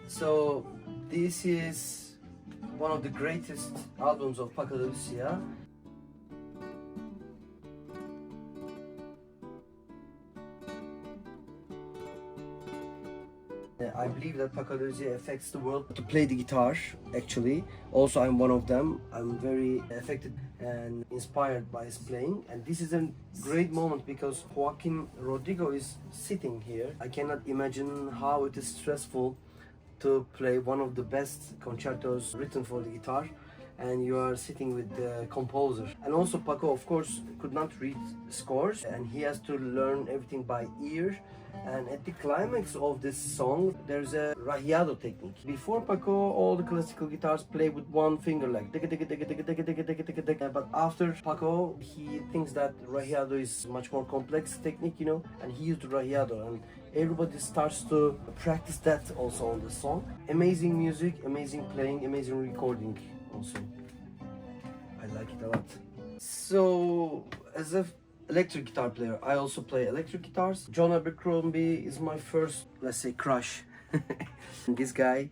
So this is one of the greatest albums of Paco de Lucia. I believe that Paco de Lucia affects the world to play the guitar, actually. Also, I'm one of them. I'm very affected and inspired by his playing. And this is a great moment because Joaquin Rodrigo is sitting here. I cannot imagine how it is stressful to play one of the best concertos written for the guitar, and you are sitting with the composer. And also Paco, of course, could not read scores, and he has to learn everything by ear. And at the climax of this song, there's a rahiado technique. Before Paco, all the classical guitars play with one finger, like but after Paco, he thinks that rahiado is much more complex technique, you know, and he used rahiado, and everybody starts to practice that also on the song. Amazing music, amazing playing, amazing recording also. I like it a lot. So, as a electric guitar player, I also play electric guitars. John Abercromie is my first, let's say, crush. This guy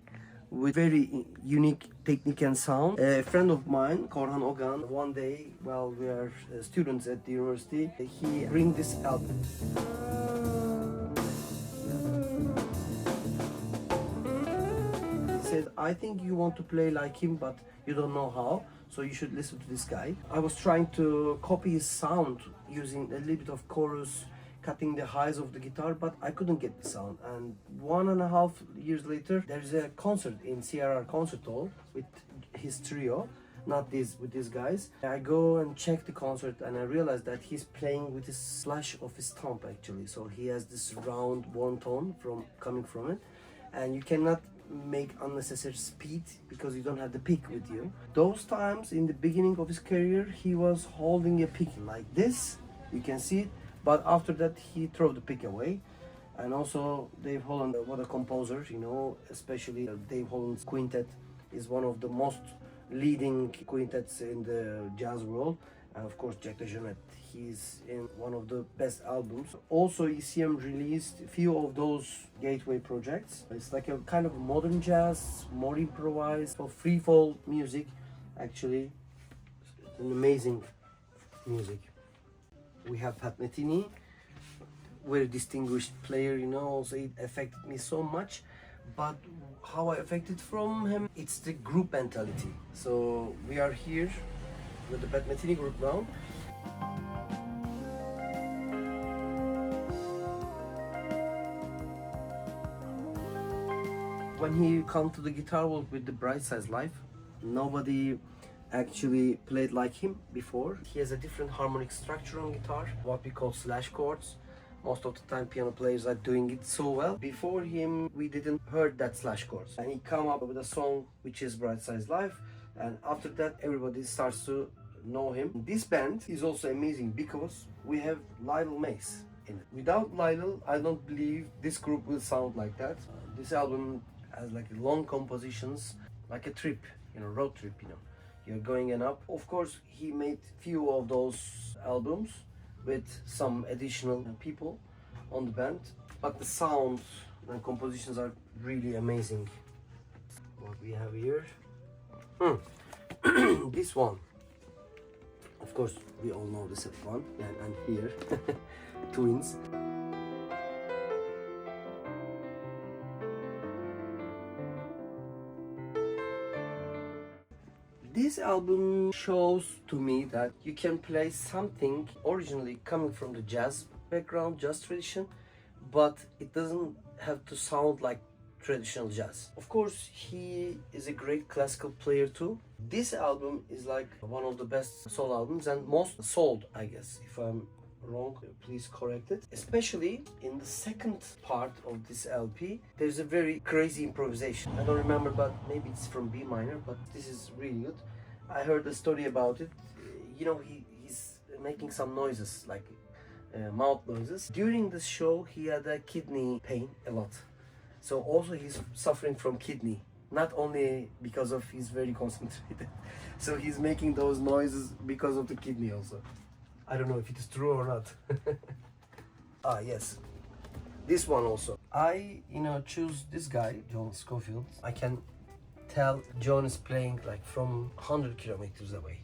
with very unique technique and sound. A friend of mine, Korhan Ogan, one day while we are students at the university, he bring this album. He said, I think you want to play like him, but you don't know how, so you should listen to this guy. I was trying to copy his sound using a little bit of chorus, cutting the highs of the guitar, but I couldn't get the sound. And 1.5 years later, there's a concert in CRR Concert Hall with his trio, not this with these guys. I go and check the concert, and I realize that he's playing with the slash of his thumb actually. So he has this round one tone coming from it, and you cannot make unnecessary speed because you don't have the pick with you. Those times in the beginning of his career, he was holding a pick like this, you can see it, but after that he threw the pick away. And also Dave Holland, what a composer, you know, especially Dave Holland's quintet is one of the most leading quintets in the jazz world. And of course Jack DeJohnette, he's in one of the best albums. Also ECM released a few of those gateway projects. It's like a kind of modern jazz, more improvised, for free fall music. Actually, it's an amazing music. We have Metheny, very distinguished player, you know, also it affected me so much. But how I affected from him, it's the group mentality. So we are here with the Metheny group now. When he come to the guitar world with the Bright Size Life, nobody actually played like him before. He has a different harmonic structure on guitar, what we call slash chords. Most of the time piano players are doing it so well. Before him, we didn't heard that slash chords. And he come up with a song which is Bright Size Life, and after that everybody starts to know him. This band is also amazing because we have Lionel Mace in it. Without Lionel, I don't believe this group will sound like that. This album has like long compositions, like a trip, you know, road trip, you know. You're going and up. Of course, he made few of those albums with some additional people on the band, but the sound and compositions are really amazing. What we have here, this one. Of course, we all know the second one, and here, twins. This album shows to me that you can play something originally coming from the jazz background, jazz tradition, but it doesn't have to sound like traditional jazz. Of course, he is a great classical player too, This album is like one of the best soul albums and most sold, I guess. If I'm wrong, please correct it. Especially in the second part of this LP, there's a very crazy improvisation. I don't remember, but maybe it's from B minor, but this is really good. I heard a story about it. You know, he's making some noises, like mouth noises. During the show, he had a kidney pain a lot. So also he's suffering from kidney. Not only because of he's very concentrated. So he's making those noises because of the kidney also. I don't know if it is true or not. Ah, yes. This one also. I, choose this guy, John Scofield. I can tell John is playing like from 100 kilometers away.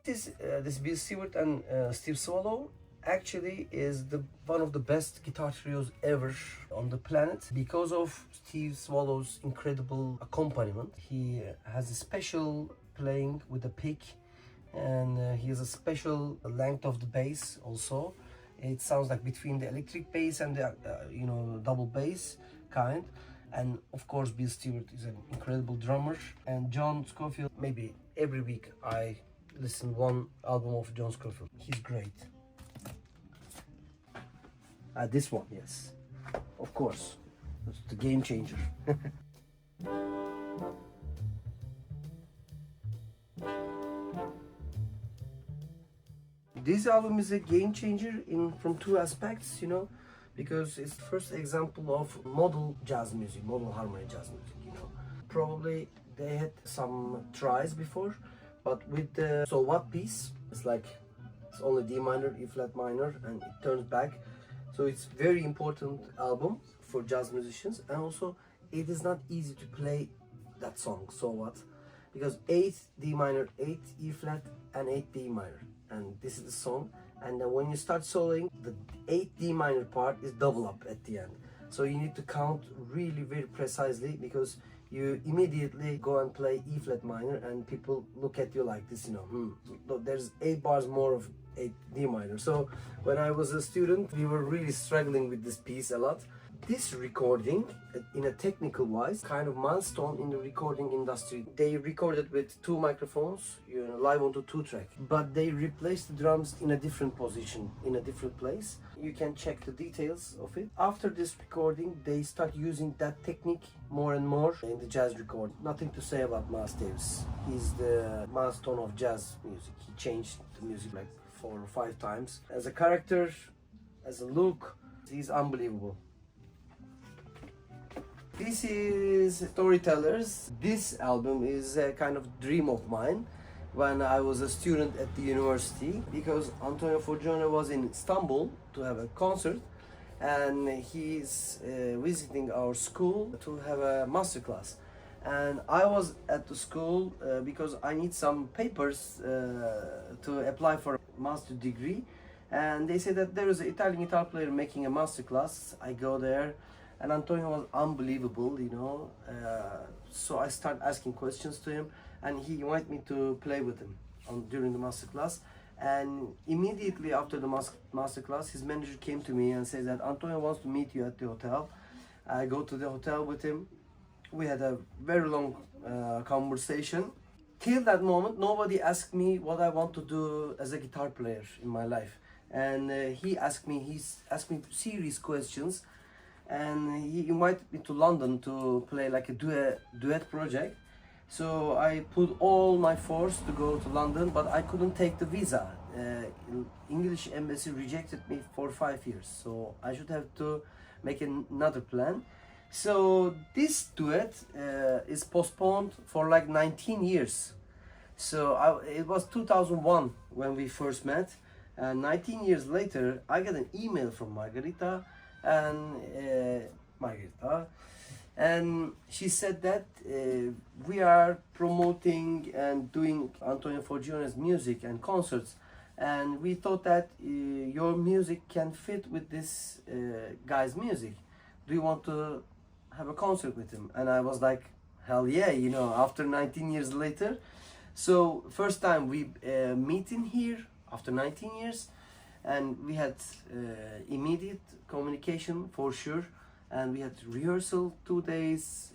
This Bill Stewart and Steve Swallow actually is one of the best guitar trios ever on the planet because of Steve Swallow's incredible accompaniment. He has a special playing with the pick, and he has a special length of the bass also. It sounds like between the electric bass and the double bass kind. And of course Bill Stewart is an incredible drummer, and John Scofield, maybe every week I listen one album of John Scofield. He's great. This one, yes, of course, it's the game changer. This album is a game changer from two aspects, because it's the first example of modal jazz music, modal harmony jazz music, Probably they had some tries before, but with the so what piece, it's only D minor, E flat minor, and it turns back. So it's very important album for jazz musicians, and also it is not easy to play that song, So What? Because 8 D minor, 8 E flat, and 8 D minor, and this is the song. And then when you start soloing, the 8 D minor part is double up at the end. So you need to count really very precisely, because you immediately go and play E flat minor and people look at you like this, there's 8 bars more of 8 D minor. So when I was a student, we were really struggling with this piece a lot. This recording, in a technical wise, kind of milestone in the recording industry. They recorded with 2 microphones, live onto 2-track, but they replaced the drums in a different position, in a different place. You can check the details of it. After this recording, they start using that technique more and more in the jazz record. Nothing to say about Miles Davis. He's the milestone of jazz music. He changed the music like 4 or 5 times. As a character, as a look, he's unbelievable. This is Storytellers. This album is a kind of dream of mine when I was a student at the university, because Antonio Forcione was in Istanbul to have a concert, and he's visiting our school to have a masterclass. And I was at the school because I need some papers to apply for a master degree, and they said that there is an Italian guitar player making a masterclass. I go there, and Antonio was unbelievable, so I start asking questions to him, and he invited me to play with him during the masterclass. And immediately after the masterclass, his manager came to me and said that Antonio wants to meet you at the hotel. I go to the hotel with him. We had a very long conversation. Till that moment, nobody asked me what I want to do as a guitar player in my life. And he asked me serious questions. And he invited me to London to play like a duet project. So I put all my force to go to London, but I couldn't take the visa. English embassy rejected me for 5 years, so I should have to make another plan. So this duet is postponed for like 19 years. So it was 2001 when we first met, and 19 years later I got an email from Margarita, and she said that we are promoting and doing Antonio Forcione's music and concerts, and we thought that your music can fit with this guy's music. Do you want to have a concert with him? And I was like, hell yeah, after 19 years later. So first time we meet in here after 19 years. and we had immediate communication for sure, and we had rehearsal 2 days,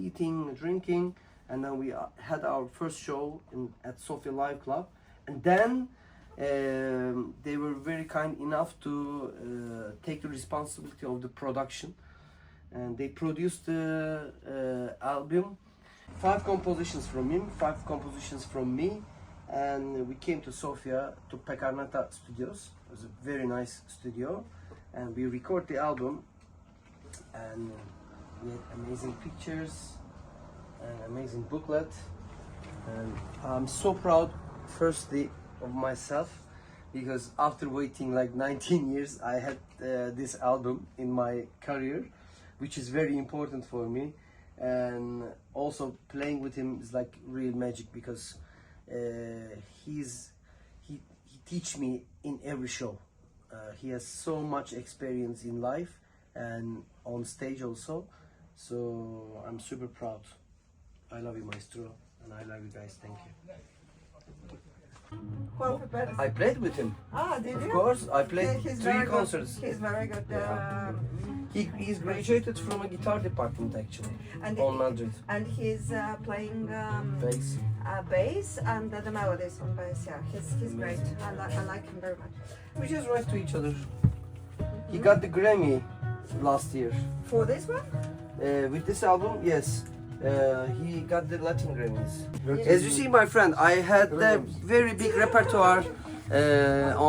eating, drinking, and then we had our first show at Sofia Live Club, and then they were very kind enough to take the responsibility of the production, and they produced the album. 5 compositions from him, 5 compositions from me, and we came to Sofia to Pekarnata Studios. It was a very nice studio, and we recorded the album, and we had amazing pictures, an amazing booklet, and I'm so proud, firstly, of myself, because after waiting like 19 years, I had this album in my career, which is very important for me. And also playing with him is like real magic, because he teach me in every show. He has so much experience in life and on stage also, so I'm super proud. I love you, maestro, and I love you guys. Thank you. Juanfe Pérez. I played with him. Ah, did you? Of course, I played He's 3 very concerts. Good. He's very good. Yeah. He's graduated from a guitar department actually, on Madrid. And he's playing Bass. bass and the melodies on bass. Yeah, he's great. I like him very much. We just write to each other. He got the Grammy last year. For this one? With this album, yes. He got the Latin Grammys. As you see, my friend, I had a very big repertoire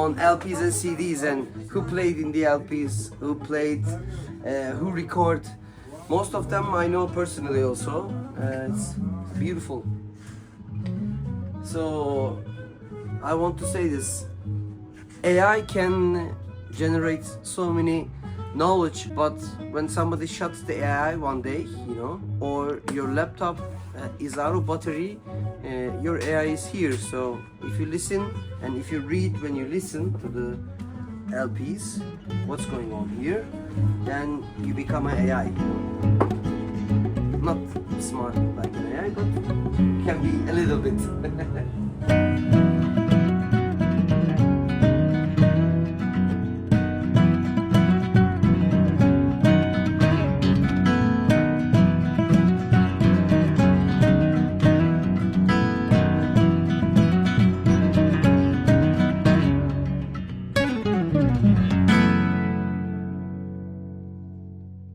on LPs and CDs, and who played in the LPs, who played, who record. Most of them I know personally also. It's beautiful. So I want to say this. AI can generate so many knowledge, but when somebody shuts the AI one day, you know, or your laptop is out of battery, your AI is here. So if you listen and if you read when you listen to the LPs, what's going on here, then you become an AI. Not smart like an AI, but can be a little bit.